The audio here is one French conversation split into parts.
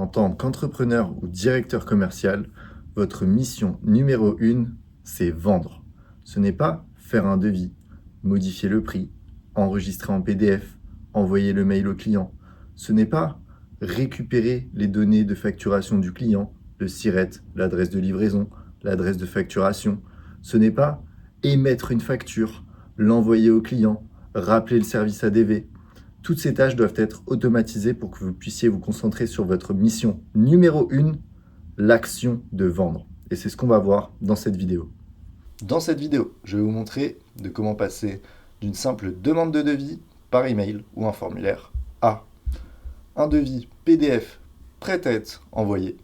En tant qu'entrepreneur ou directeur commercial, votre mission numéro 1, c'est vendre. Ce n'est pas faire un devis, modifier le prix, enregistrer en PDF, envoyer le mail au client. Ce n'est pas récupérer les données de facturation du client, le SIRET, l'adresse de livraison, l'adresse de facturation. Ce n'est pas émettre une facture, l'envoyer au client, rappeler le service ADV. Toutes ces tâches doivent être automatisées pour que vous puissiez vous concentrer sur votre mission numéro 1, l'action de vendre. Et c'est ce qu'on va voir dans cette vidéo. Dans cette vidéo, je vais vous montrer de comment passer d'une simple demande de devis par email ou un formulaire à un devis PDF prêt à être envoyé,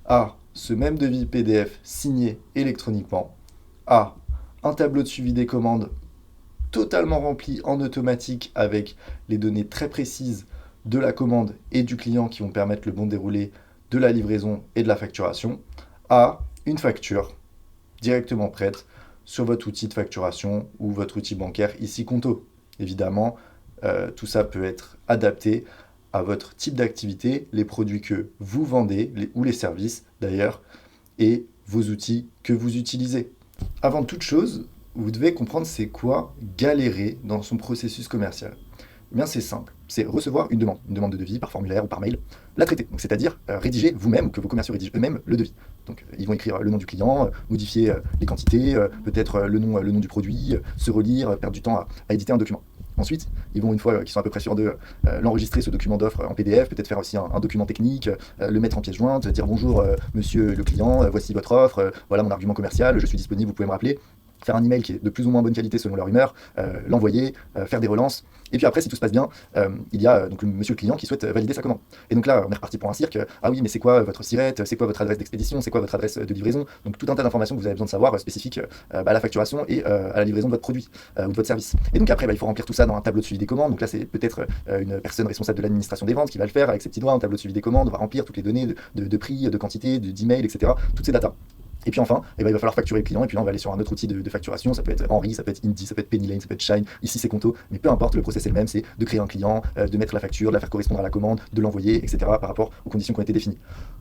à ce même devis PDF signé électroniquement, à un tableau de suivi des commandes totalement rempli en automatique avec les données très précises de la commande et du client qui vont permettre le bon déroulé de la livraison et de la facturation, à une facture directement prête sur votre outil de facturation ou votre outil bancaire, ici Conto. Évidemment, tout ça peut être adapté à votre type d'activité, les produits que vous vendez ou les services d'ailleurs, et vos outils que vous utilisez. Avant toute chose, vous devez comprendre c'est quoi galérer dans son processus commercial. Eh bien, c'est simple, c'est recevoir une demande de devis par formulaire ou par mail, la traiter, c'est-à-dire rédiger vous-même, que vos commerciaux rédigent eux-mêmes le devis. Donc ils vont écrire le nom du client, modifier les quantités, peut-être le nom du produit, se relire, perdre du temps à éditer un document. Ensuite, ils vont, une fois qu'ils sont à peu près sûrs de l'enregistrer, ce document d'offre en PDF, peut-être faire aussi un document technique, le mettre en pièce jointe, dire bonjour monsieur le client, voici votre offre, voilà mon argument commercial, je suis disponible, vous pouvez me rappeler. Faire un email qui est de plus ou moins bonne qualité selon leur humeur, l'envoyer, faire des relances. Et puis après, si tout se passe bien, il y a donc monsieur le client qui souhaite valider sa commande. Et donc là, on est reparti pour un cirque. Ah oui, mais c'est quoi votre SIRET? C'est quoi votre adresse d'expédition? C'est quoi votre adresse de livraison? Donc tout un tas d'informations que vous avez besoin de savoir spécifiques à la facturation et à la livraison de votre produit ou de votre service. Et donc après, il faut remplir tout ça dans un tableau de suivi des commandes. Donc là, c'est peut-être une personne responsable de l'administration des ventes qui va le faire avec ses petits doigts, un tableau de suivi des commandes. On va remplir toutes les données de prix, de quantité, d'email, etc. Toutes ces datas. Et puis enfin, il va falloir facturer le client, et puis là on va aller sur un autre outil de facturation, ça peut être Henry, ça peut être Indy, ça peut être Penny Lane, ça peut être Shine, ici c'est Conto, mais peu importe, le process est le même, c'est de créer un client, de mettre la facture, de la faire correspondre à la commande, de l'envoyer, etc. par rapport aux conditions qui ont été définies.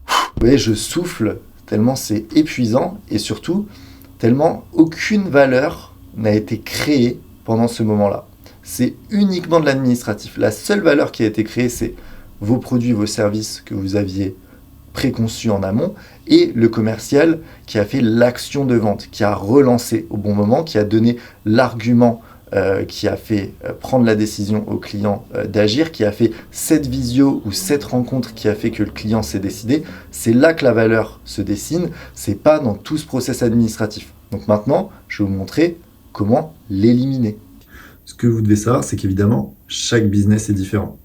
Vous voyez, je souffle tellement c'est épuisant, et surtout, tellement aucune valeur n'a été créée pendant ce moment-là. C'est uniquement de l'administratif. La seule valeur qui a été créée, c'est vos produits, vos services que vous aviez préconçu en amont, et le commercial qui a fait l'action de vente, qui a relancé au bon moment, qui a donné l'argument, qui a fait prendre la décision au client d'agir, qui a fait cette visio ou cette rencontre qui a fait que le client s'est décidé. C'est là que la valeur se dessine, c'est pas dans tout ce process administratif. Donc maintenant, je vais vous montrer comment l'éliminer. Ce que vous devez savoir, c'est qu'évidemment, chaque business est différent.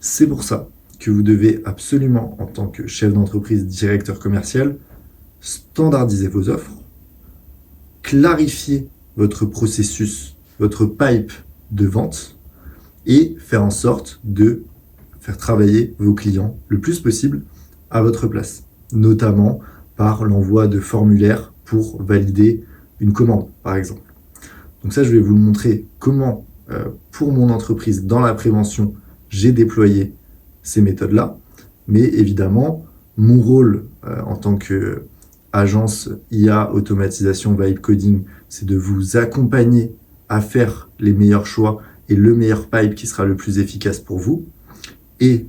C'est pour ça que vous devez absolument, en tant que chef d'entreprise, directeur commercial, standardiser vos offres, clarifier votre processus, votre pipe de vente et faire en sorte de faire travailler vos clients le plus possible à votre place, notamment par l'envoi de formulaires pour valider une commande, par exemple. Donc ça, je vais vous montrer comment, pour mon entreprise, dans la prévention, j'ai déployé ces méthodes-là, mais évidemment, mon rôle en tant qu'agence IA, automatisation, vibe coding, c'est de vous accompagner à faire les meilleurs choix et le meilleur pipe qui sera le plus efficace pour vous. Et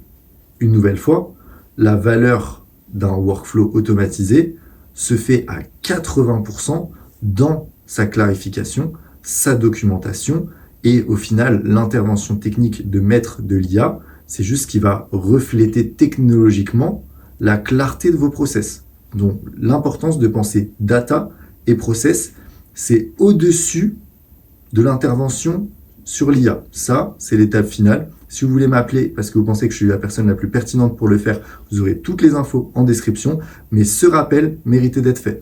une nouvelle fois, la valeur d'un workflow automatisé se fait à 80% dans sa clarification, sa documentation et au final, l'intervention technique de maître de l'IA, c'est juste ce qui va refléter technologiquement la clarté de vos process. Donc l'importance de penser data et process, c'est au-dessus de l'intervention sur l'IA. Ça, c'est l'étape finale. Si vous voulez m'appeler parce que vous pensez que je suis la personne la plus pertinente pour le faire, vous aurez toutes les infos en description, mais ce rappel méritait d'être fait.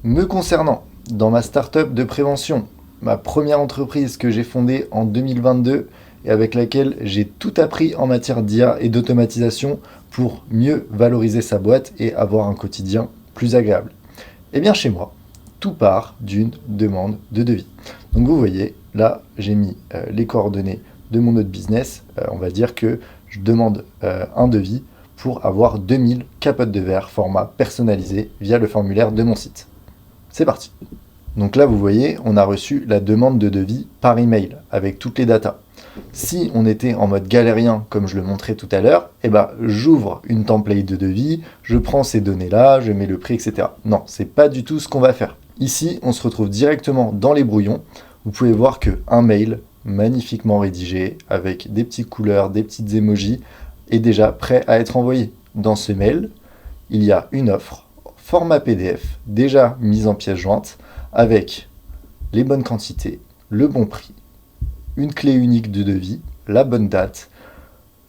Me concernant, dans ma startup de prévention, ma première entreprise que j'ai fondée en 2022, et avec laquelle j'ai tout appris en matière d'IA et d'automatisation pour mieux valoriser sa boîte et avoir un quotidien plus agréable. Et bien chez moi, tout part d'une demande de devis. Donc vous voyez, là j'ai mis les coordonnées de mon autre business. On va dire que je demande un devis pour avoir 2000 capotes de verre format personnalisé via le formulaire de mon site. C'est parti. Donc là, vous voyez, on a reçu la demande de devis par email avec toutes les datas. Si on était en mode galérien, comme je le montrais tout à l'heure, j'ouvre une template de devis, je prends ces données-là, je mets le prix, etc. Non, c'est pas du tout ce qu'on va faire. Ici, on se retrouve directement dans les brouillons. Vous pouvez voir qu'un mail magnifiquement rédigé, avec des petites couleurs, des petites emojis, est déjà prêt à être envoyé. Dans ce mail, il y a une offre, format PDF, déjà mise en pièce jointe, avec les bonnes quantités, le bon prix, une clé unique de devis, la bonne date,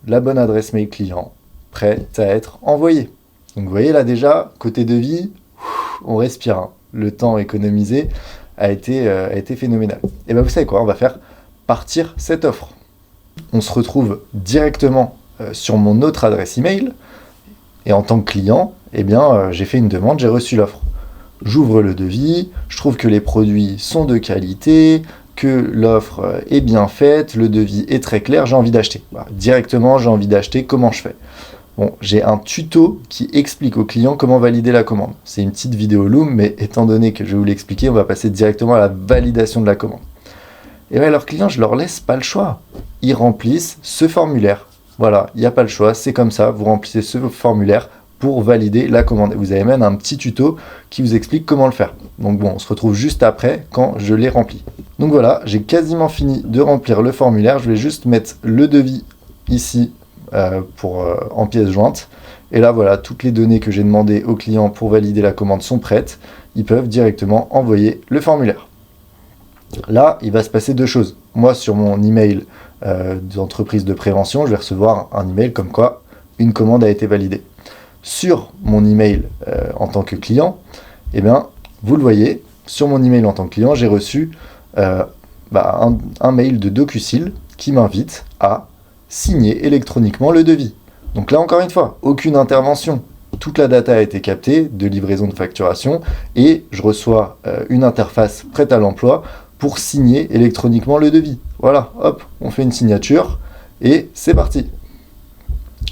la bonne adresse mail client, prête à être envoyée. Donc vous voyez là déjà, côté devis, on respire. Hein. Le temps économisé a été phénoménal. Et bien vous savez quoi, on va faire partir cette offre. On se retrouve directement sur mon autre adresse email, et en tant que client, j'ai fait une demande, j'ai reçu l'offre. J'ouvre le devis, je trouve que les produits sont de qualité, que l'offre est bien faite, le devis est très clair, j'ai envie d'acheter. Directement, j'ai envie d'acheter, comment je fais ? Bon, j'ai un tuto qui explique au client comment valider la commande. C'est une petite vidéo Loom, mais étant donné que je vais vous l'expliquer, on va passer directement à la validation de la commande. Et bien, leurs clients, je leur laisse pas le choix. Ils remplissent ce formulaire. Voilà, il n'y a pas le choix, c'est comme ça, vous remplissez ce formulaire pour valider la commande. Et vous avez même un petit tuto qui vous explique comment le faire. Donc bon, on se retrouve juste après quand je l'ai rempli. Donc voilà, j'ai quasiment fini de remplir le formulaire. Je vais juste mettre le devis ici en pièce jointe. Et là, voilà, toutes les données que j'ai demandées au client pour valider la commande sont prêtes. Ils peuvent directement envoyer le formulaire. Là, il va se passer deux choses. Moi, sur mon email d'entreprise de prévention, je vais recevoir un email comme quoi une commande a été validée. Sur mon email en tant que client, vous le voyez, sur mon email en tant que client, j'ai reçu un mail de DocuSign qui m'invite à signer électroniquement le devis. Donc là, encore une fois, aucune intervention. Toute la data a été captée de livraison de facturation et je reçois une interface prête à l'emploi pour signer électroniquement le devis. Voilà, hop, on fait une signature et c'est parti.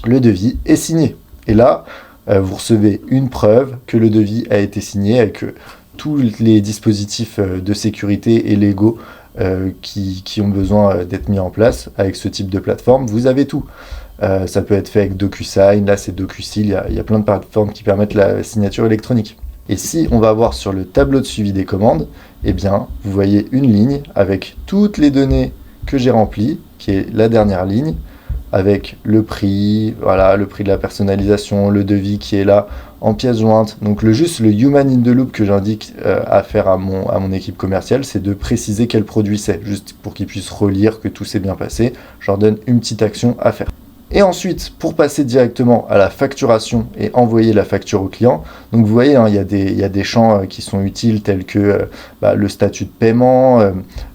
Le devis est signé. Et là, vous recevez une preuve que le devis a été signé avec tous les dispositifs de sécurité et légaux qui ont besoin d'être mis en place avec ce type de plateforme. Vous avez tout. Ça peut être fait avec DocuSign, là c'est DocuSign, il y a plein de plateformes qui permettent la signature électronique. Et si on va voir sur le tableau de suivi des commandes, vous voyez une ligne avec toutes les données que j'ai remplies, qui est la dernière ligne, avec le prix, voilà, le prix de la personnalisation, le devis qui est là en pièce jointe. Donc le human in the loop que j'indique à faire à mon équipe commerciale, c'est de préciser quel produit c'est, juste pour qu'ils puissent relire que tout s'est bien passé. Je leur donne une petite action à faire. Et ensuite, pour passer directement à la facturation et envoyer la facture au client, donc vous voyez, il y a des champs qui sont utiles tels que le statut de paiement,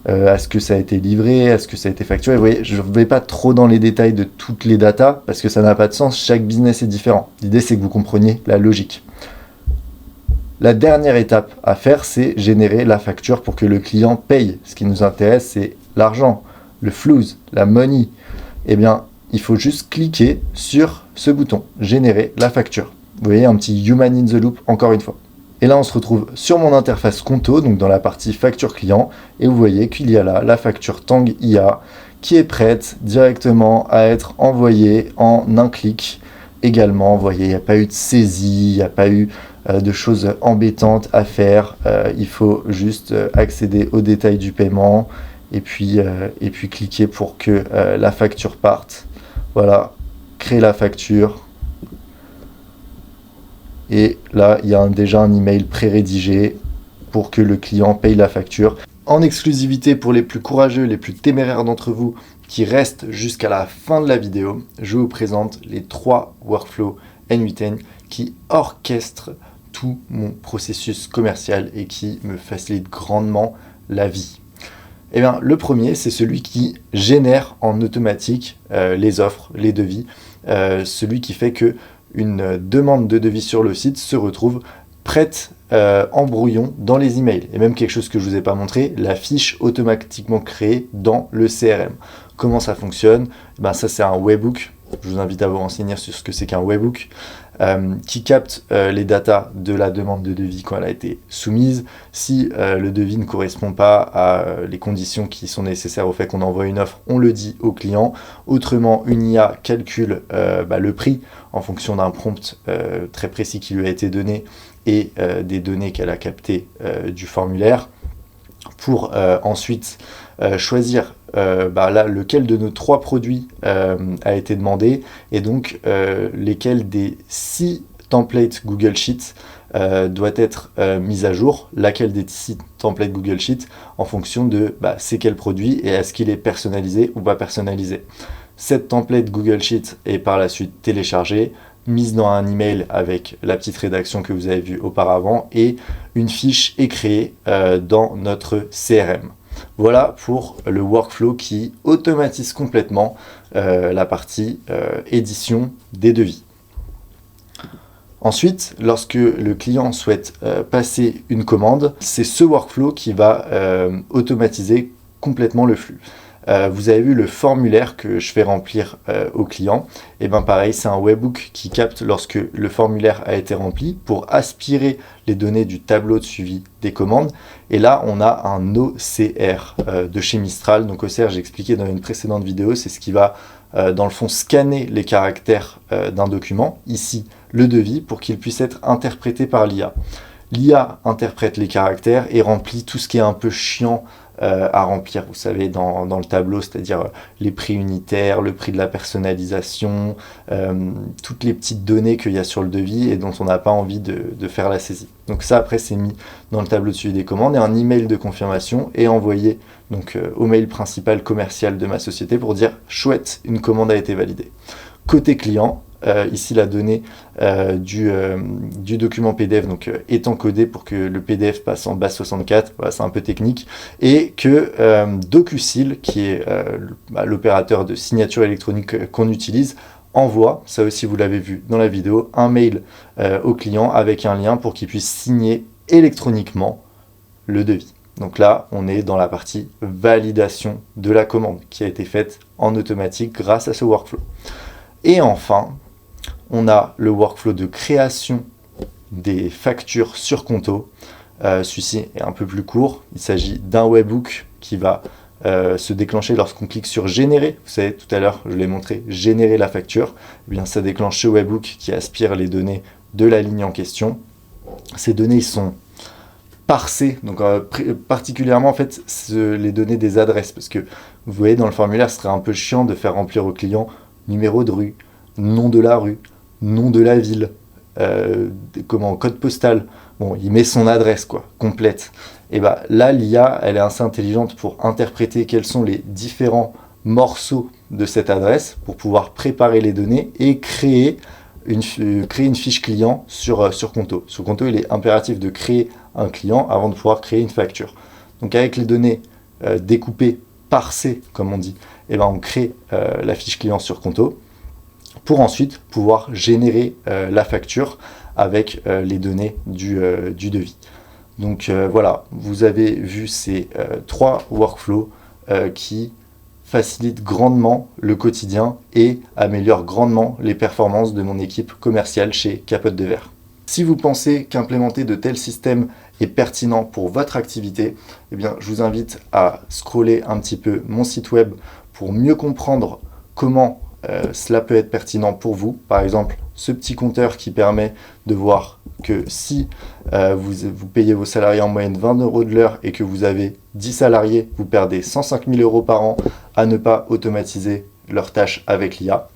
est-ce que ça a été livré, est-ce que ça a été facturé. Vous voyez, je ne vais pas trop dans les détails de toutes les datas parce que ça n'a pas de sens, chaque business est différent. L'idée, c'est que vous compreniez la logique. La dernière étape à faire, c'est générer la facture pour que le client paye. Ce qui nous intéresse, c'est l'argent, le flouze, la money. Il faut juste cliquer sur ce bouton, générer la facture. Vous voyez, un petit human in the loop, encore une fois. Et là, on se retrouve sur mon interface Conto, donc dans la partie facture client, et vous voyez qu'il y a là la facture Tang IA qui est prête directement à être envoyée en un clic. Également, vous voyez, il n'y a pas eu de saisie, il n'y a pas eu de choses embêtantes à faire. Il faut juste accéder aux détails du paiement et puis cliquer pour que la facture parte. Voilà, créer la facture. Et là, il y a déjà un email pré-rédigé pour que le client paye la facture. En exclusivité pour les plus courageux, les plus téméraires d'entre vous qui restent jusqu'à la fin de la vidéo, je vous présente les 3 workflows N8N qui orchestrent tout mon processus commercial et qui me facilitent grandement la vie. Le premier, c'est celui qui génère en automatique les offres, les devis, celui qui fait que une demande de devis sur le site se retrouve prête en brouillon dans les emails. Et même quelque chose que je ne vous ai pas montré, la fiche automatiquement créée dans le CRM. Comment ça fonctionne ? Ça, c'est un webhook je vous invite à vous renseigner sur ce que c'est qu'un webhook, qui capte les datas de la demande de devis quand elle a été soumise. Si le devis ne correspond pas à les conditions qui sont nécessaires au fait qu'on envoie une offre, on le dit au client. Autrement, une IA calcule le prix en fonction d'un prompt très précis qui lui a été donné et des données qu'elle a captées du formulaire, pour ensuite choisir lequel de nos 3 produits a été demandé, et donc lesquels des 6 templates Google Sheets doit être mise à jour, laquelle des 6 templates Google Sheets en fonction de c'est quel produit et est-ce qu'il est personnalisé ou pas personnalisé. Cette template Google Sheets est par la suite téléchargée, mise dans un email avec la petite rédaction que vous avez vue auparavant, et une fiche est créée dans notre CRM. Voilà pour le workflow qui automatise complètement la partie édition des devis. Ensuite, lorsque le client souhaite passer une commande, c'est ce workflow qui va automatiser complètement le flux. Vous avez vu le formulaire que je fais remplir au client. Et bien pareil, c'est un webhook qui capte lorsque le formulaire a été rempli pour aspirer les données du tableau de suivi des commandes. Et là, on a un OCR de chez Mistral. Donc OCR, j'ai expliqué dans une précédente vidéo, c'est ce qui va dans le fond scanner les caractères d'un document, ici le devis, pour qu'il puisse être interprété par l'IA. L'IA interprète les caractères et remplit tout ce qui est un peu chiant à remplir, vous savez, dans le tableau, c'est-à-dire les prix unitaires, le prix de la personnalisation, toutes les petites données qu'il y a sur le devis et dont on n'a pas envie de faire la saisie. Donc ça, après, c'est mis dans le tableau de suivi des commandes, et un email de confirmation est envoyé donc, au mail principal commercial de ma société pour dire « Chouette, une commande a été validée ». Côté client, ici la donnée du document PDF est encodée pour que le PDF passe en base 64, voilà, c'est un peu technique, et que DocuSign, qui est l'opérateur de signature électronique qu'on utilise, envoie, ça aussi vous l'avez vu dans la vidéo, un mail au client avec un lien pour qu'il puisse signer électroniquement le devis. Donc là, on est dans la partie validation de la commande qui a été faite en automatique grâce à ce workflow. Et enfin, on a le workflow de création des factures sur Conto. Celui-ci est un peu plus court. Il s'agit d'un webhook qui va se déclencher lorsqu'on clique sur générer. Vous savez, tout à l'heure, je l'ai montré, générer la facture. Eh bien, ça déclenche ce webhook qui aspire les données de la ligne en question. Ces données sont parsées, donc particulièrement en fait les données des adresses, parce que vous voyez dans le formulaire, ce serait un peu chiant de faire remplir au client numéro de rue, nom de la rue, nom de la ville, code postal. Bon, il met son adresse complète. Et là, l'IA, elle est assez intelligente pour interpréter quels sont les différents morceaux de cette adresse pour pouvoir préparer les données et créer une fiche client sur Conto. Sur Conto, il est impératif de créer un client avant de pouvoir créer une facture. Donc avec les données découpées, parsées, comme on dit, on crée la fiche client sur Conto pour ensuite pouvoir générer la facture avec les données du devis. Donc voilà, vous avez vu ces 3 workflows qui facilitent grandement le quotidien et améliorent grandement les performances de mon équipe commerciale chez Capote de Verre. Si vous pensez qu'implémenter de tels systèmes est pertinent pour votre activité, eh bien, je vous invite à scroller un petit peu mon site web pour mieux comprendre comment cela peut être pertinent pour vous. Par exemple, ce petit compteur qui permet de voir que si vous payez vos salariés en moyenne 20 € de l'heure et que vous avez 10 salariés, vous perdez 105 000 € par an à ne pas automatiser leurs tâches avec l'IA.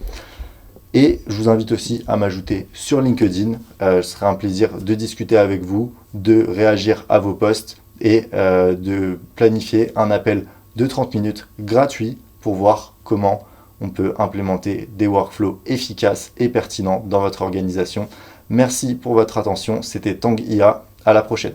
Et je vous invite aussi à m'ajouter sur LinkedIn. Ce serait un plaisir de discuter avec vous, de réagir à vos posts et de planifier un appel de 30 minutes gratuit pour voir comment on peut implémenter des workflows efficaces et pertinents dans votre organisation. Merci pour votre attention. C'était Tang IA. À la prochaine.